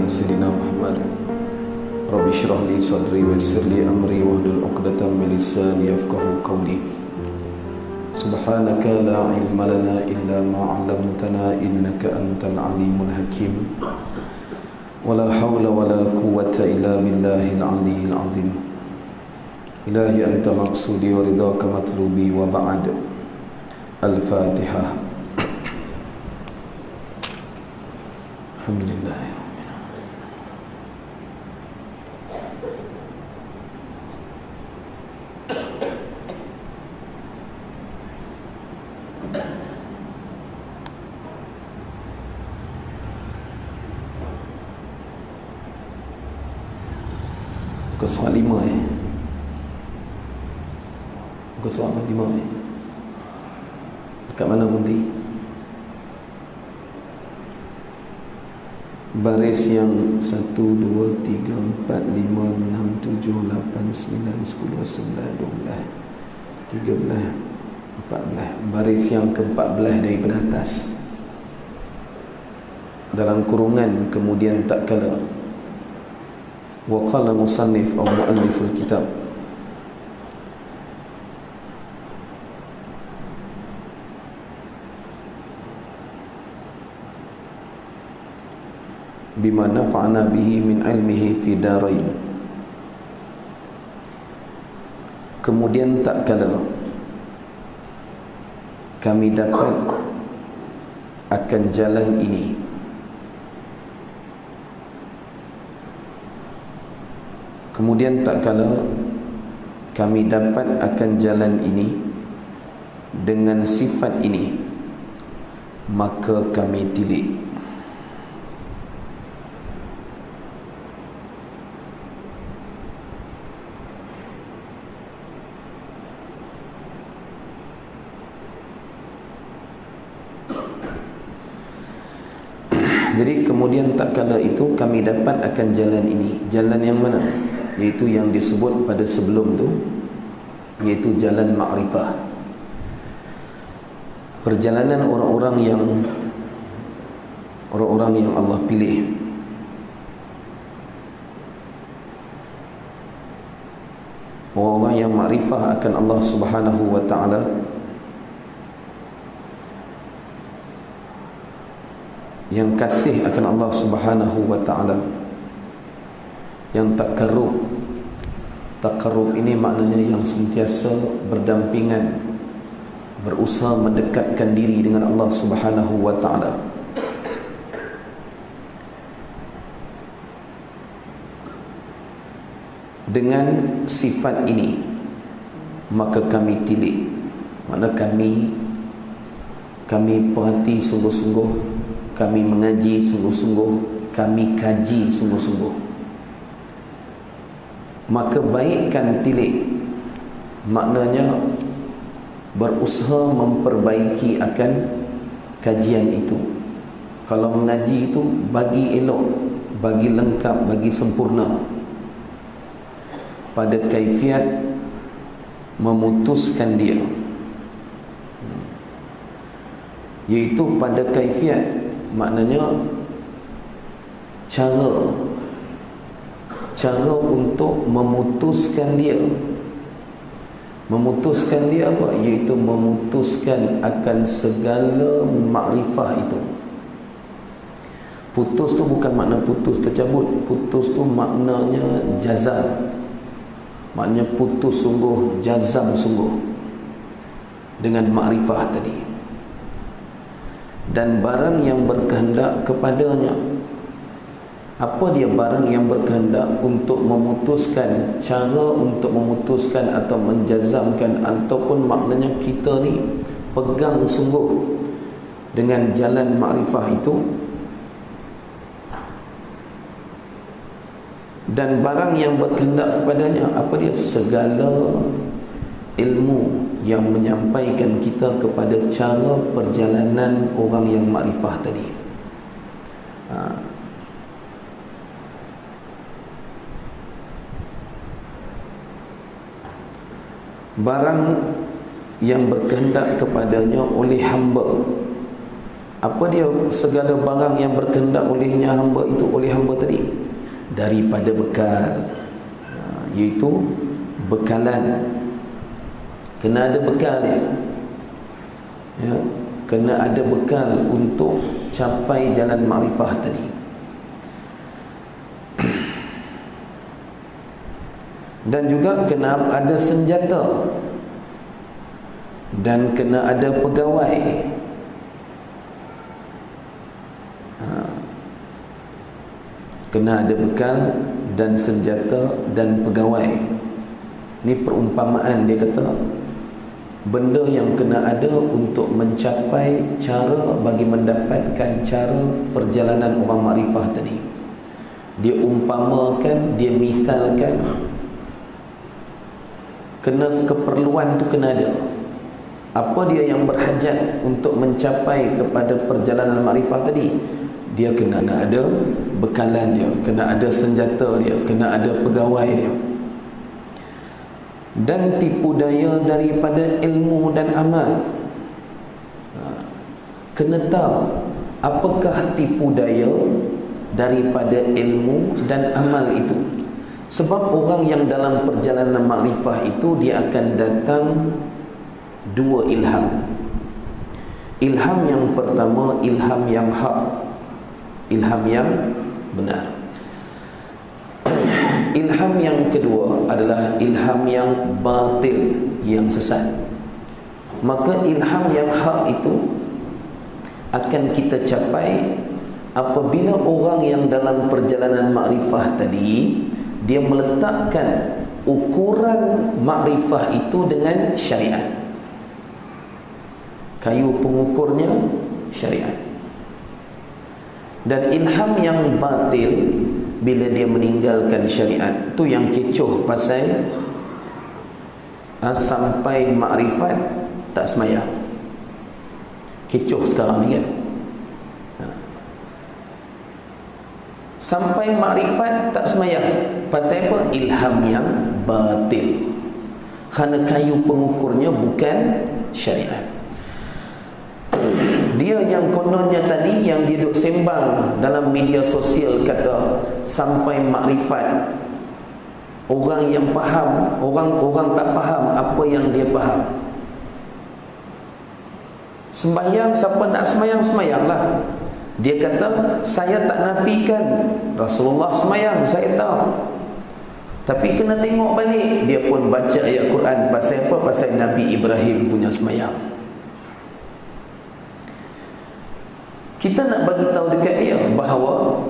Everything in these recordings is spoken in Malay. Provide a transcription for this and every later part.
sayyidina Muhammad. Rabbi shrah li sadri wa yassir li amri wahlul 'uqdatam min lisani yafqahu qawli. Subhanaka la ilma lana illa ma 'allamtana innaka antal alimul hakim. Wala hawla wala quwwata illa billahil aliyyil azim. Ilahi anta maqsudi wa ridhaka matlubi wa ba'd. Al-Fatihah. Alhamdulillah. Soal 5 soal 5 dekat mana berhenti? Baris yang 1, 2, 3, 4, 5, 6, 7, 8, 9, 10, 11, 12, 13, 14. Baris yang ke-14 daripada atas. Dalam kurungan kemudian tak kala wa qala musannif atau mualliful kitab bima nafa'na bihi min ilmihi fi darain. Kemudian tak kala kami dapat akan jalan ini, kemudian tak kala kami dapat akan jalan ini dengan sifat ini, maka kami tilik. Jadi kemudian tak kala itu kami dapat akan jalan ini. Jalan yang mana? Iaitu yang disebut pada sebelum tu, iaitu jalan ma'rifah. Perjalanan orang-orang yang Allah pilih. Orang-orang yang ma'rifah akan Allah Subhanahu wa ta'ala, yang kasih akan Allah Subhanahu wa ta'ala, yang takarrub. Takarrub ini maknanya yang sentiasa berdampingan, berusaha mendekatkan diri dengan Allah Subhanahu wa ta'ala. Dengan sifat ini maka kami tilik, makna kami perhati sungguh-sungguh, kami mengaji sungguh-sungguh, kami kaji sungguh-sungguh. Maka baikkan tilik, maknanya berusaha memperbaiki akan kajian itu. Kalau mengaji itu bagi elok, bagi lengkap, bagi sempurna, pada kaifiat memutuskan dia, iaitu pada kaifiat maknanya cara untuk memutuskan dia. Memutuskan dia apa? Iaitu memutuskan akan segala makrifah itu. Putus tu bukan makna putus tercabut. Putus tu maknanya jazam. Maknanya putus sungguh, jazam sungguh dengan makrifah tadi. Dan barang yang berkehendak kepadanya. Apa dia barang yang berkehendak untuk memutuskan, cara untuk memutuskan atau menjazamkan, ataupun maknanya kita ni pegang sungguh dengan jalan makrifah itu. Dan barang yang berkehendak kepadanya, apa dia? Segala ilmu yang menyampaikan kita kepada cara perjalanan orang yang makrifah tadi. Barang yang berkehendak kepadanya oleh hamba Apa dia segala barang yang berkehendak olehnya hamba itu, oleh hamba tadi? Daripada bekal, iaitu bekalan. Kena ada bekal dia, ya, kena ada bekal untuk capai jalan makrifah tadi. Dan juga kena ada senjata, dan kena ada pegawai. Kena ada bekal dan senjata dan pegawai. Ini perumpamaan, dia kata benda yang kena ada untuk mencapai cara bagi mendapatkan cara perjalanan orang makrifah tadi. Dia umpamakan, dia misalkan, kena keperluan tu kena ada. Apa dia yang berhajat untuk mencapai kepada perjalanan makrifah tadi? Dia kena ada bekalan dia, kena ada senjata dia, kena ada pegawai dia. Dan tipu daya daripada ilmu dan amal. Kena tahu apakah tipu daya daripada ilmu dan amal itu. Sebab orang yang dalam perjalanan makrifah itu, dia akan datang dua ilham. Ilham yang pertama, ilham yang hak, ilham yang benar. Ilham yang kedua adalah ilham yang batil, yang sesat. Maka ilham yang hak itu akan kita capai apabila orang yang dalam perjalanan makrifah tadi, dia meletakkan ukuran makrifah itu dengan syariat. Kayu pengukurnya syariat. Dan ilham yang batil, bila dia meninggalkan syariat, tu yang kecoh pasal sampai makrifat tak semayang. Kecoh sekarang ni kan. Sampai makrifat tak semayang. Pasal apa? Ilham yang batil. Kerana kayu pengukurnya bukan syariat. Dia yang kononnya tadi, yang dia duk sembang dalam media sosial, kata sampai makrifat. Orang yang faham, orang tak faham apa yang dia faham. Sembahyang, siapa nak sembahyang, sembahyanglah. Dia kata, saya tak nafikan Rasulullah sembahyang, saya tahu. Tapi kena tengok balik. Dia pun baca ayat Quran. Pasal apa? Pasal Nabi Ibrahim punya sembahyang. Kita nak bagi tahu dekat dia bahawa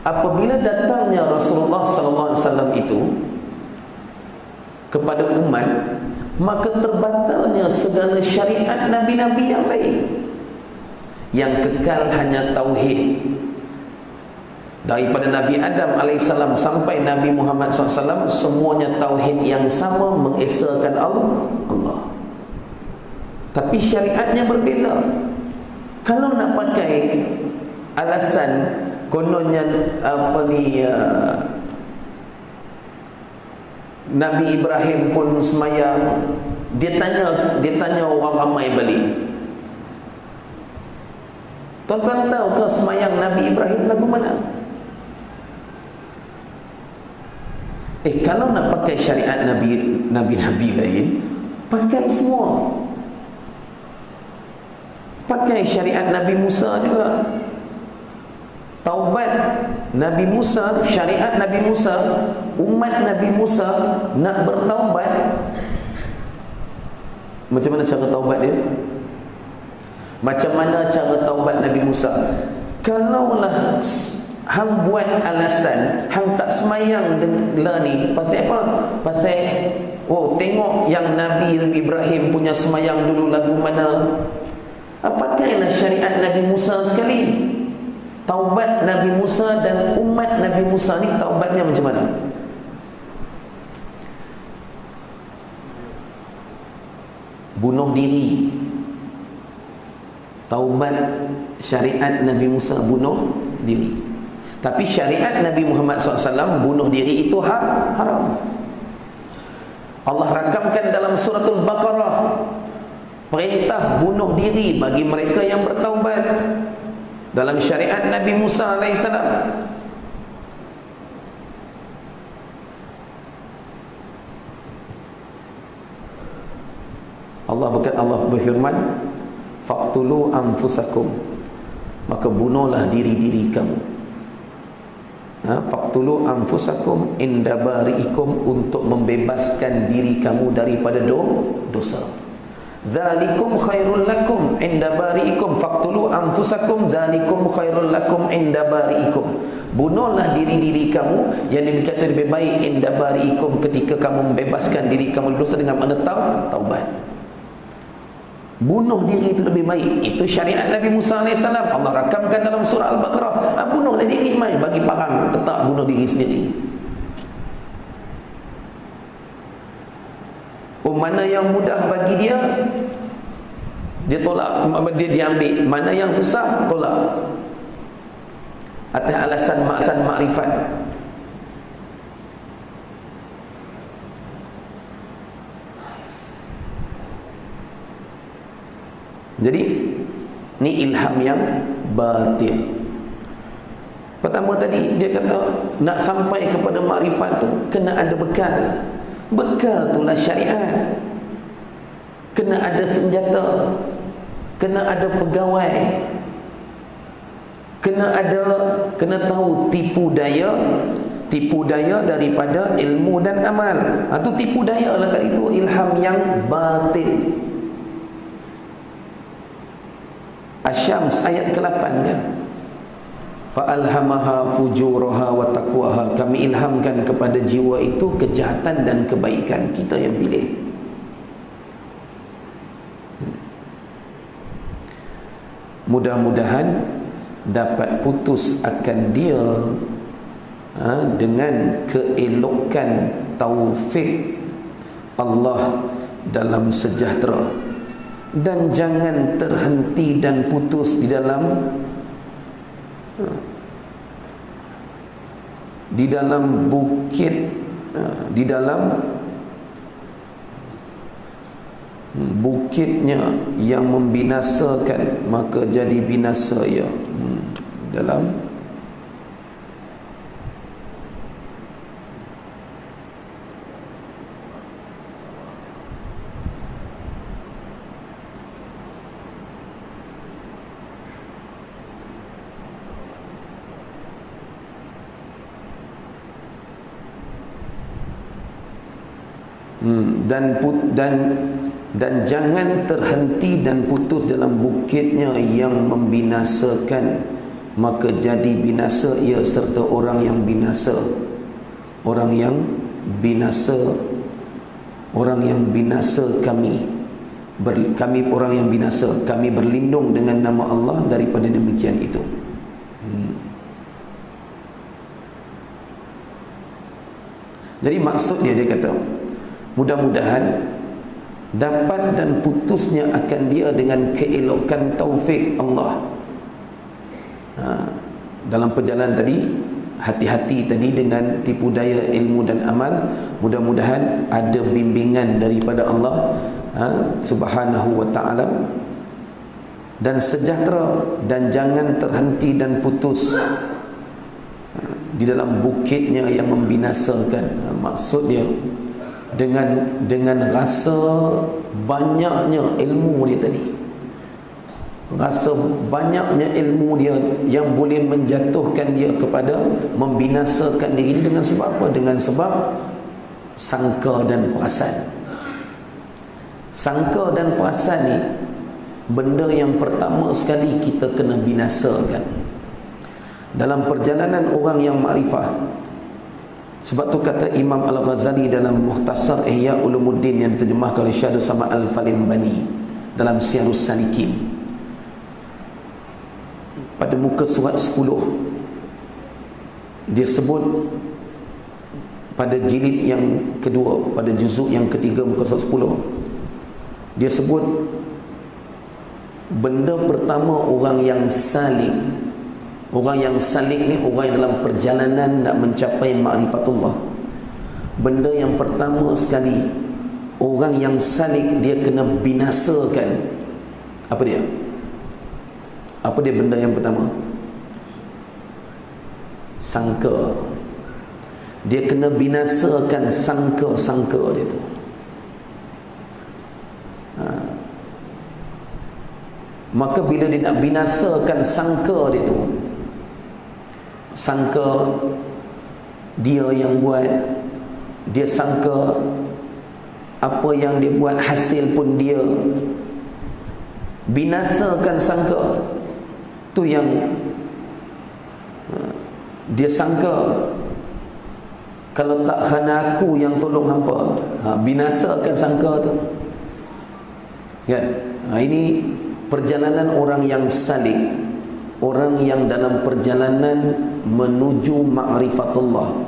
apabila datangnya Rasulullah SAW itu kepada umat, maka terbatalnya segala syariat Nabi-Nabi yang lain. Yang kekal hanya tauhid. Daripada Nabi Adam AS sampai Nabi Muhammad SAW, semuanya tauhid yang sama, mengesakan Allah. Tapi syariatnya berbeza. Kalau nak pakai alasan kononnya Nabi Ibrahim pun semayang, dia tanya orang ramai balik, tuan-tuan tahu ke semayang Nabi Ibrahim lagu mana? Kalau nak pakai syariat Nabi lain, pakai semua. Pakai syariat Nabi Musa juga. Taubat Nabi Musa, syariat Nabi Musa, umat Nabi Musa nak bertaubat. Macam mana cara taubat dia? Macam mana cara taubat Nabi Musa? Kalaulah hang buat alasan, hang tak semayang lah ni, pasal apa? Pasal tengok yang Nabi Ibrahim punya semayang dulu lagu mana. Pakailah syariat Nabi Musa sekali. Taubat Nabi Musa dan umat Nabi Musa ni taubatnya macam mana? Bunuh diri. Taubat syariat Nabi Musa bunuh diri. Tapi syariat Nabi Muhammad SAW bunuh diri itu haram. Allah rakamkan dalam suratul Baqarah, perintah bunuh diri bagi mereka yang bertaubat dalam syariat Nabi Musa AS. Allah berfirman, faqtulu anfusakum, maka bunuhlah diri-diri kamu. Faqtulu anfusakum inda bari'ikum, untuk membebaskan diri kamu daripada dosa. Dzalikum khairul lakum inda bari'ikum, faqtulu anfusakum dzalikum khairul lakum inda bari'ikum. Bunuhlah diri-diri kamu, yang dikata lebih baik inda bari'ikum, ketika kamu membebaskan diri kamu dari dosa dengan menetap taubat. Bunuh diri itu lebih baik. Itu syariat Nabi Musa AS. Allah rakamkan dalam surah Al-Baqarah. Bunuhlah diri, mai bagi parang, tetap bunuh diri sendiri. Mana yang mudah bagi dia, dia tolak, dia ambil. Mana yang susah, tolak. Atas alasan makrifat. Jadi ni ilham yang batil. Pertama tadi dia kata nak sampai kepada makrifat tu kena ada bekal. Bekal itulah syariat. Kena ada senjata, kena ada pegawai, kena tahu tipu daya daripada ilmu dan amal. Itu tipu daya lah tadi tu, ilham yang batil. Asy-Syams ayat ke-8 kan, fa'alhamaha fujuraha wa taqwaha, kami ilhamkan kepada jiwa itu kejahatan dan kebaikan. Kita yang pilih. Mudah-mudahan dapat putus akan dia dengan keelokan taufik Allah dalam sejahtera, dan jangan terhenti dan putus di dalam bukit, di dalam bukitnya yang membinasakan, maka jadi binasa ia. Dalam dan jangan terhenti dan putus dalam bukitnya yang membinasakan, maka jadi binasa ia serta orang yang binasa. Orang yang binasa kami orang yang binasa, kami berlindung dengan nama Allah daripada demikian itu. Jadi maksud dia kata, mudah-mudahan dapat dan putusnya akan dia dengan keelokan taufik Allah. Dalam perjalanan tadi, hati-hati tadi dengan tipu daya ilmu dan amal. Mudah-mudahan ada bimbingan daripada Allah Subhanahu wa ta'ala, dan sejahtera, dan jangan terhenti dan putus di dalam bukitnya yang membinasakan. Maksud dia dengan rasa banyaknya ilmu dia tadi, rasa banyaknya ilmu dia yang boleh menjatuhkan dia kepada membinasakan diri dia. Dengan sebab apa? Dengan sebab sangka dan perasan. Sangka dan perasan ni benda yang pertama sekali kita kena binasakan dalam perjalanan orang yang makrifah. Sebab tu kata Imam Al-Ghazali dalam Mukhtasar Ihya Ulumuddin yang diterjemahkan oleh Syekh Sama Al-Falimbani dalam Siyarus Salikin, pada muka surat 10 dia sebut, pada jilid yang kedua, pada juzuk yang ketiga muka surat 10, dia sebut benda pertama orang yang salik. Orang yang salik ni orang yang dalam perjalanan nak mencapai ma'rifatullah. Benda yang pertama sekali Orang yang salik dia kena binasakan. Apa dia? Apa dia benda yang pertama? Sangka. Dia kena binasakan sangka-sangka dia tu. Maka bila dia nak binasakan sangka dia tu, sangka dia yang buat, dia sangka apa yang dia buat hasil pun dia, binasakan sangka tu yang dia sangka kalau tak kerana aku yang tolong hampa, binasakan sangka tu kan. Ini perjalanan orang yang salik, orang yang dalam perjalanan menuju ma'rifatullah.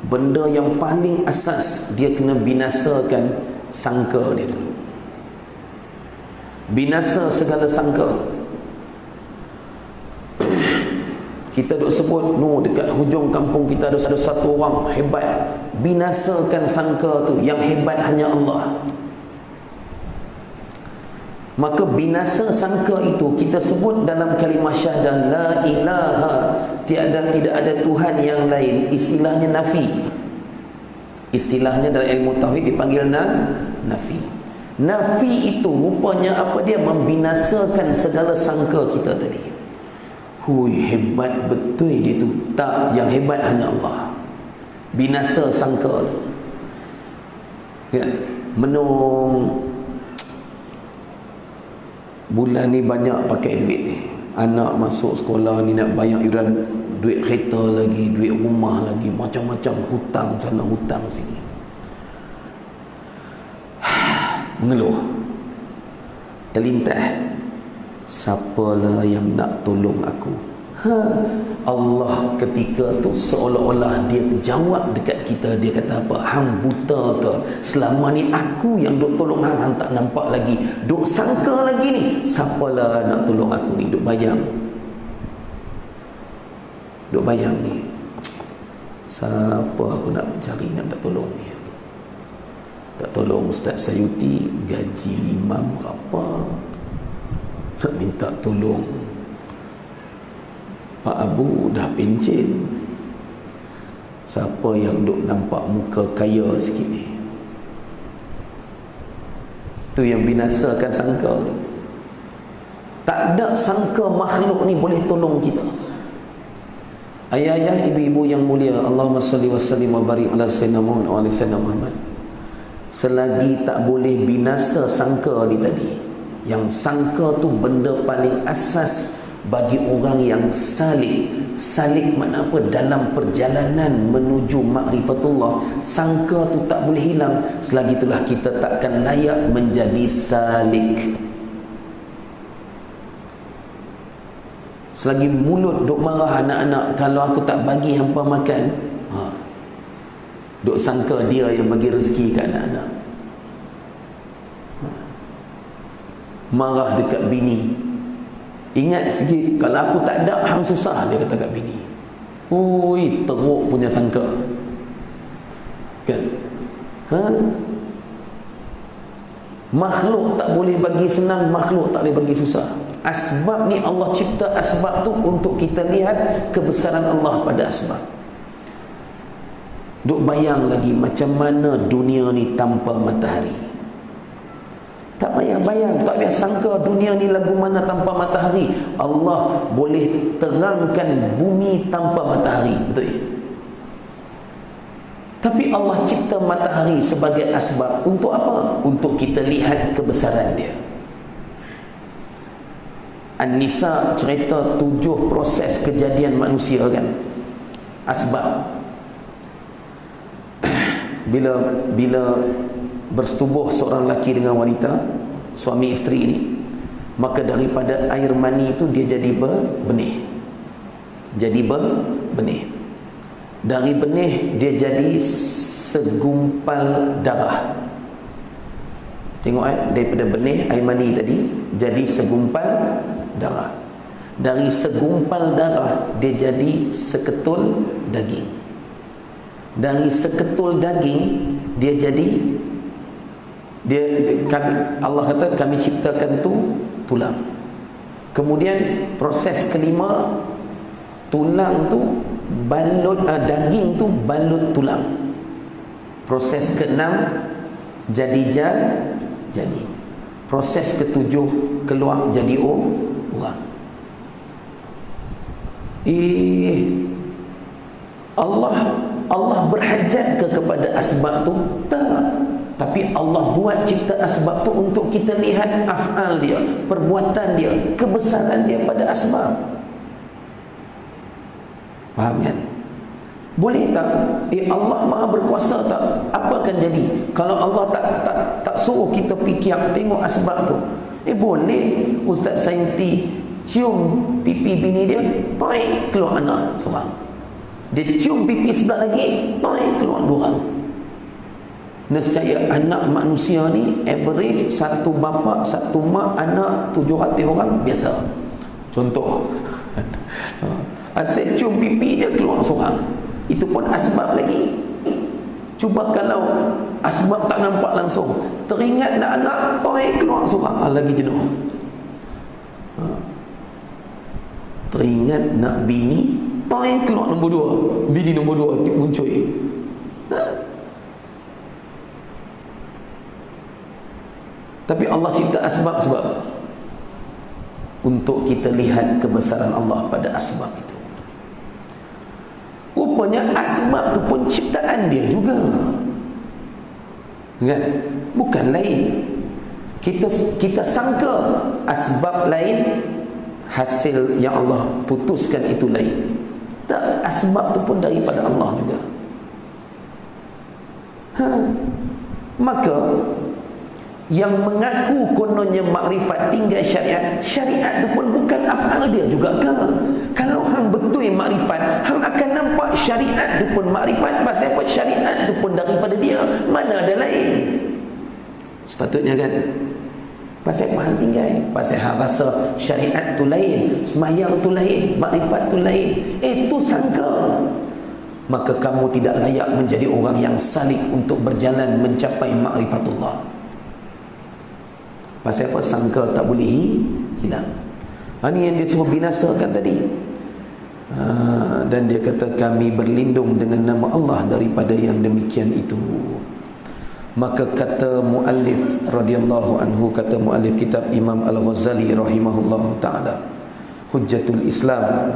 Benda yang paling asas dia kena binasakan sangka dia dulu. Binasa segala sangka. Kita duk sebut, dekat hujung kampung kita ada satu orang hebat. Binasakan sangka tu, yang hebat hanya Allah. Maka binasa sangka itu kita sebut dalam kalimah syahadah la ilaha, tidak ada Tuhan yang lain. Istilahnya nafi. Istilahnya dalam ilmu tauhid dipanggil nafi. Nafi itu rupanya apa dia? Membinasakan segala sangka kita tadi. Hui, hebat betul dia tu. Tak, yang hebat hanya Allah. Binasa sangka tu kan. Menung bulan ni banyak pakai duit ni, anak masuk sekolah ni nak bayar iuran, duit kereta lagi, duit rumah lagi, macam-macam, hutang sana hutang sini. Mengeluh, terlintas, siapalah yang nak tolong aku? Allah ketika tu seolah-olah dia jawab dekat kita. Dia kata apa? Hang buta ke? Selama ni aku yang duk tolong hang, hang tak nampak lagi, duk sangka lagi ni, siapalah nak tolong aku ni? Duk bayang ni, siapa aku nak cari, nak minta tolong ni? Tak tolong Ustaz Sayuti, gaji imam berapa? Nak minta tolong Pak Abu dah pencen. Siapa yang duk nampak muka kaya sikit ni? Tu yang binasakan sangka. Tak ada sangka makhluk ni boleh tolong kita. Ayah-ayah, ibu-ibu yang mulia, Allahumma salli wa sallim wa barik ala sayyidina Muhammad wa ala sayyidina Muhammad. Selagi tak boleh binasa sangka ni tadi, yang sangka tu benda paling asas bagi orang yang salik. Salik makna apa? Dalam perjalanan menuju ma'rifatullah, sangka tu tak boleh hilang. Selagi itulah kita takkan layak menjadi salik. Selagi mulut duk marah anak-anak, kalau aku tak bagi hampa makan, duk sangka dia yang bagi rezeki ke anak-anak. Marah dekat bini, ingat sikit, kalau aku tak ada, hang susah, dia kata kat bini. Ui, teruk punya sangka kan. Makhluk tak boleh bagi senang, makhluk tak boleh bagi susah. Asbab ni Allah cipta asbab tu untuk kita lihat kebesaran Allah pada asbab. Duk bayang lagi macam mana dunia ni tanpa matahari. Tak payah bayang, tak payah sangka dunia ni lagu mana tanpa matahari. Allah boleh terangkan bumi tanpa matahari, betul? Tapi Allah cipta matahari sebagai asbab. Untuk apa? Untuk kita lihat kebesaran dia. An-Nisa cerita 7 proses kejadian manusia kan. Asbab. Bila bersetubuh seorang lelaki dengan wanita, suami isteri ni, maka daripada air mani itu dia jadi benih. Jadi benih. Dari benih dia jadi segumpal darah. Tengok daripada benih air mani tadi jadi segumpal darah. Dari segumpal darah dia jadi seketul daging. Dari seketul daging dia jadi Allah kata kami ciptakan tulang. Kemudian proses kelima, tulang tu balut, daging tu balut tulang. Proses keenam, jadi. Proses ketujuh, keluar jadi orang. Allah berhajat kepada asbab tu? Tak. Tapi Allah buat cipta asbab tu untuk kita lihat af'al dia, perbuatan dia, kebesaran dia pada asbab. Faham kan? Boleh tak? Allah Maha berkuasa tak? Apa akan jadi kalau Allah tak suruh kita fikir tengok asbab tu? Boleh Ustaz Sainti cium pipi bini dia, toy keluar anak seorang. Dia cium pipi sebelah lagi, toy keluar dua orang. Nescaya anak manusia ni average satu bapa satu mak anak 700 orang biasa. Contoh. Asyik cium pipi dia keluar seorang. Itu pun asbab lagi. Cuba kalau asbab tak nampak langsung, teringat nak anak, toy keluar seorang, lagi jenuh. Teringat nak bini, toy keluar nombor 2, bini nombor 2 muncul. Tapi Allah cipta asbab sebab apa? Untuk kita lihat kebesaran Allah pada asbab itu. Rupanya asbab tu pun ciptaan dia juga, kan? Bukan lain. Kita sangka asbab lain, hasil yang Allah putuskan itu lain. Tak, asbab tu pun daripada Allah juga. Maka yang mengaku kononnya makrifat tinggal syariat tu pun bukan af'al dia juga ke? Kalau hang betul makrifat, hang akan nampak syariat tu pun makrifat. Pasal apa? Syariat tu pun daripada dia, mana ada lain. Sepatutnya kan? Pasal apa hang tinggal? Pasal hang rasa syariat tu lain, semayang tu lain, makrifat tu lain, itu sangka. Maka kamu tidak layak menjadi orang yang salik untuk berjalan mencapai makrifatullah. Pasal apa? Sangka tak boleh hilang. Ini yang dia suruh binasakan tadi. Dan dia kata kami berlindung dengan nama Allah daripada yang demikian itu. Maka kata muallif radhiyallahu anhu, kata muallif kitab Imam Al-Ghazali rahimahullahu taala, Hujjatul Islam,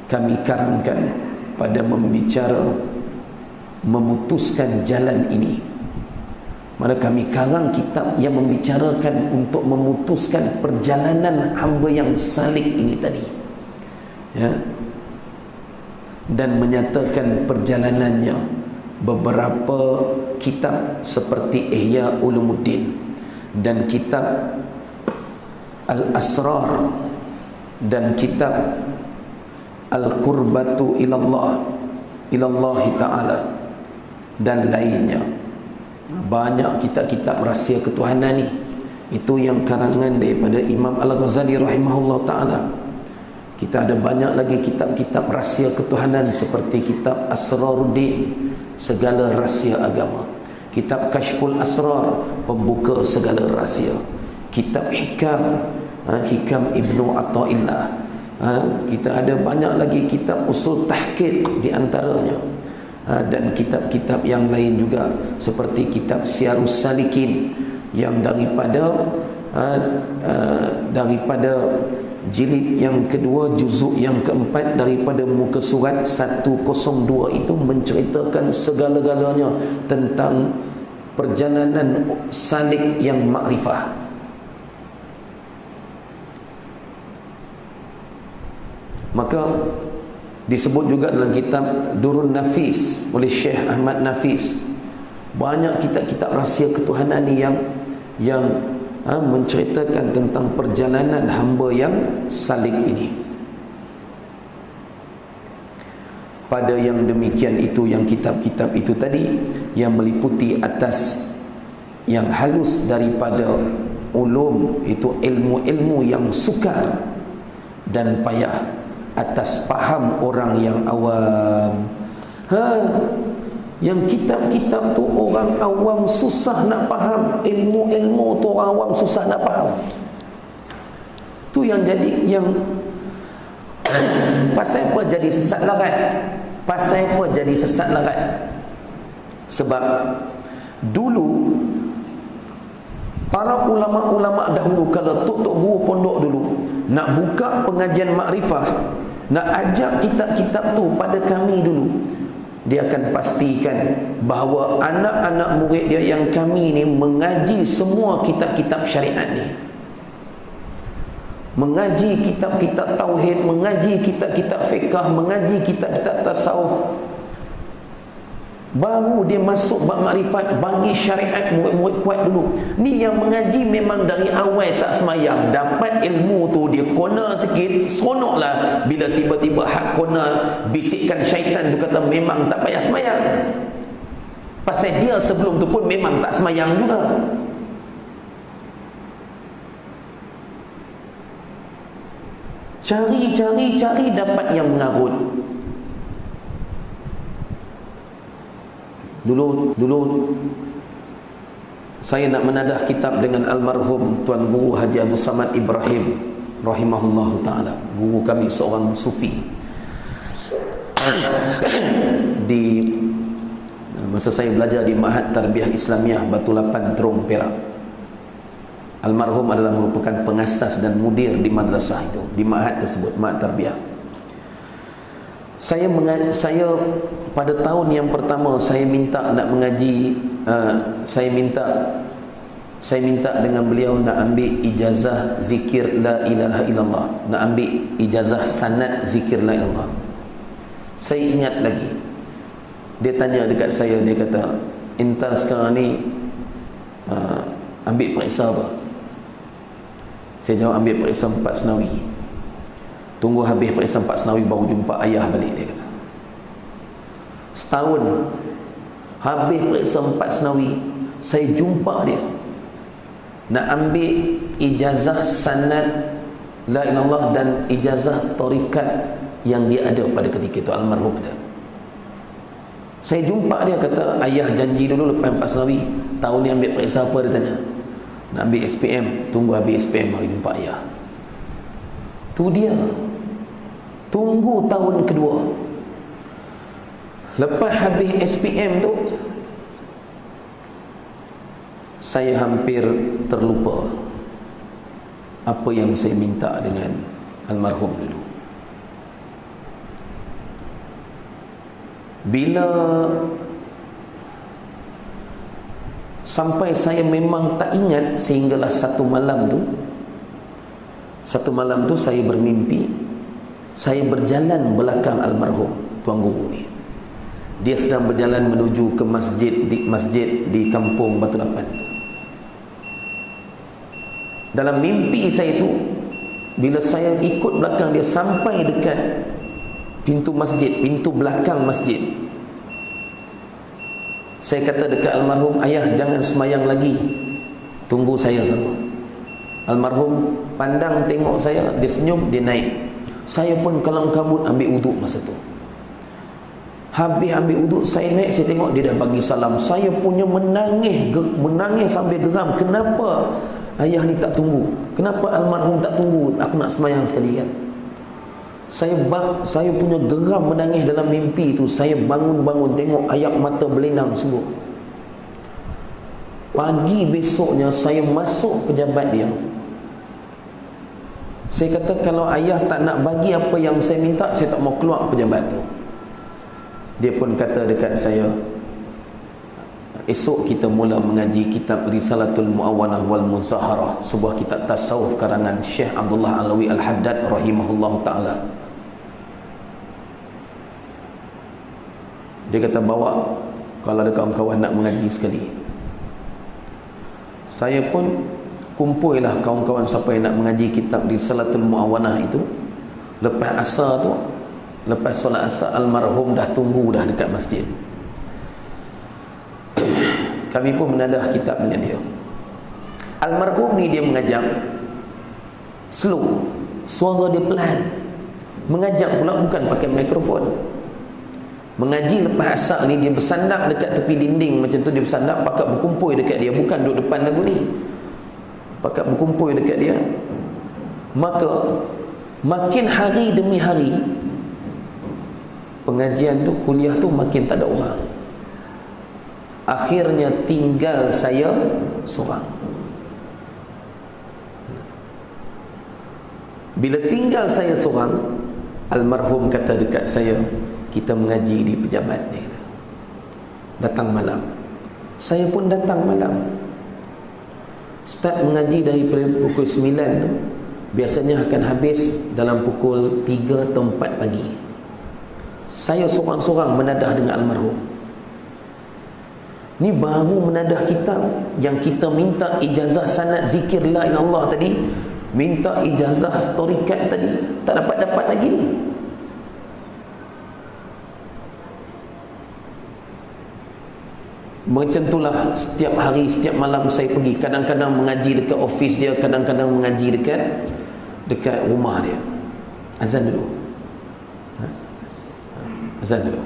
kami karangkan pada membicara memutuskan jalan ini. Mana kami karang kitab yang membicarakan untuk memutuskan perjalanan hamba yang salik ini tadi, ya, dan menyatakan perjalanannya. Beberapa kitab seperti Ihya Ulumuddin dan kitab Al-Asrar dan kitab Al-Qurbatu Ilallahi Ta'ala dan lainnya. Banyak kitab-kitab rahsia ketuhanan ni, itu yang karangan daripada Imam Al-Ghazali rahimahullah ta'ala. Kita ada banyak lagi kitab-kitab rahsia ketuhanan seperti kitab Asraruddin, segala rahsia agama. Kitab Kashful Asrar, pembuka segala rahsia. Kitab Hikam, Hikam Ibnu Atta'illah. Kita ada banyak lagi kitab Usul Tahqiq di antaranya. Dan kitab-kitab yang lain juga seperti kitab Syiarus Salikin yang daripada jilid yang kedua, juzuk yang keempat, daripada muka surat 102 itu menceritakan segala-galanya tentang perjalanan salik yang makrifah. Maka disebut juga dalam kitab Durun Nafis oleh Syekh Ahmad Nafis. Banyak kitab-kitab rahsia ketuhanan ni yang menceritakan tentang perjalanan hamba yang salik ini. Pada yang demikian itu, yang kitab-kitab itu tadi yang meliputi atas yang halus daripada ulum, itu ilmu-ilmu yang sukar dan payah, atas faham orang yang awam. Yang kitab-kitab tu orang awam susah nak faham, ilmu-ilmu tu orang awam susah nak faham. Tu yang jadi, yang pasal apa jadi sesat larat? Pasal apa jadi sesat larat? Sebab dulu para ulama-ulama dahulu, kalau tok-tok guru pondok dulu nak buka pengajian makrifah, nak ajak kitab-kitab tu pada kami dulu, dia akan pastikan bahawa anak-anak murid dia yang kami ni mengaji semua kitab-kitab syariat ni, mengaji kitab-kitab tauhid, mengaji kitab-kitab fiqh, mengaji kitab-kitab tasawuf, baru dia masuk bab makrifat, bagi syariat murid-murid kuat dulu. Ni yang mengaji memang dari awal tak semayang, dapat ilmu tu dia kona sikit, seronoklah bila tiba-tiba hak kona bisikkan syaitan tu kata memang tak payah semayang. Pasal dia sebelum tu pun memang tak semayang juga. Cari dapat yang mengarut. Dulu saya nak menadah kitab dengan almarhum Tuan Guru Haji Abdul Samad Ibrahim rahimahullahu taala, guru kami seorang sufi. Di masa saya belajar di Ma'had Tarbiyah Islamiah Batu Lapan, Terong, Perak, almarhum adalah merupakan pengasas dan mudir di madrasah itu, di ma'had tersebut, Ma'had Tarbiyah. Saya pada tahun yang pertama saya minta nak mengaji, saya minta dengan beliau nak ambil ijazah zikir la ilaha illallah, nak ambil ijazah sanad zikir la ilallah. Saya ingat lagi, dia tanya dekat saya, dia kata, "Enta sekarang ni ambil periksa apa?" Saya jawab, "Ambil periksa 4 senawi. Tunggu habis periksa 4 senawi baru jumpa ayah balik," dia kata. Setahun habis periksa 4 senawi, saya jumpa dia nak ambil ijazah sanad la ilallah dan ijazah tarikat yang dia ada pada ketika itu, almarhum ada. Saya jumpa dia, kata, "Ayah janji dulu lepas 4 senawi, tahun ni ambil periksa apa?" dia tanya. "Nak ambil SPM." "Tunggu habis SPM baru jumpa ayah." Tu dia. Tunggu tahun kedua. Lepas habis SPM tu, saya hampir terlupa apa yang saya minta dengan almarhum dulu. Bila sampai saya memang tak ingat, sehinggalah satu malam tu saya bermimpi saya berjalan belakang almarhum Tuan Guru ni. Dia sedang berjalan menuju ke masjid di kampung Batu Lapan. Dalam mimpi saya itu, bila saya ikut belakang dia sampai dekat pintu masjid, pintu belakang masjid, saya kata dekat almarhum, "Ayah jangan semayang lagi, tunggu saya sama." Almarhum pandang tengok saya, dia senyum, dia naik. Saya pun kelang kabut ambil wuduk masa tu. Habis ambil wuduk, saya naik, saya tengok dia dah bagi salam. Saya punya menangis sambil geram. Kenapa ayah ni tak tunggu? Kenapa almarhum tak tunggu? Aku nak semayang sekali kan. Saya punya geram menangis dalam mimpi itu. Saya bangun-bangun tengok ayak mata berlinang semua. Pagi besoknya saya masuk pejabat dia. Saya kata, "Kalau ayah tak nak bagi apa yang saya minta, saya tak mau keluar pejabat tu." Dia pun kata dekat saya, "Esok kita mula mengaji kitab Risalatul Mu'awanah wal Muzaharah, sebuah kitab tasawuf karangan Syekh Abdullah Alawi Al-Haddad rahimahullah ta'ala." Dia kata, "Bawa kalau ada kawan-kawan nak mengaji sekali." Saya pun kumpullah kawan-kawan siapa yang nak mengaji kitab Risalatul Mu'awanah itu. Lepas asar tu, lepas solat asar, almarhum dah tunggu dah dekat masjid. Kami pun menadah kitab dengan dia. Almarhum ni dia mengajak slow, suara dia pelan. Mengajak pula bukan pakai mikrofon. Mengaji lepas asar ni, dia bersandar dekat tepi dinding macam tu, dia bersandar, pakat berkumpul dekat dia, bukan duduk depan lagu ni, pakat berkumpul dekat dia. Maka makin hari demi hari pengajian tu, kuliah tu makin tak ada orang. Akhirnya tinggal saya seorang. Bila tinggal saya seorang, almarhum kata dekat saya, kita mengaji di pejabat ni, datang malam. Saya pun datang malam. Start mengaji dari pukul 9 tu, biasanya akan habis dalam pukul 3 atau 4 pagi. Saya seorang-seorang menadah dengan almarhum. Ni baru menadah kitab yang kita minta ijazah sanad zikir la ilaha illallah tadi, minta ijazah tarikat tadi, tak dapat-dapat lagi ni. Macam itulah setiap hari, setiap malam saya pergi. Kadang-kadang mengaji dekat office dia, kadang-kadang mengaji dekat rumah dia. Azan dulu. Azan dulu.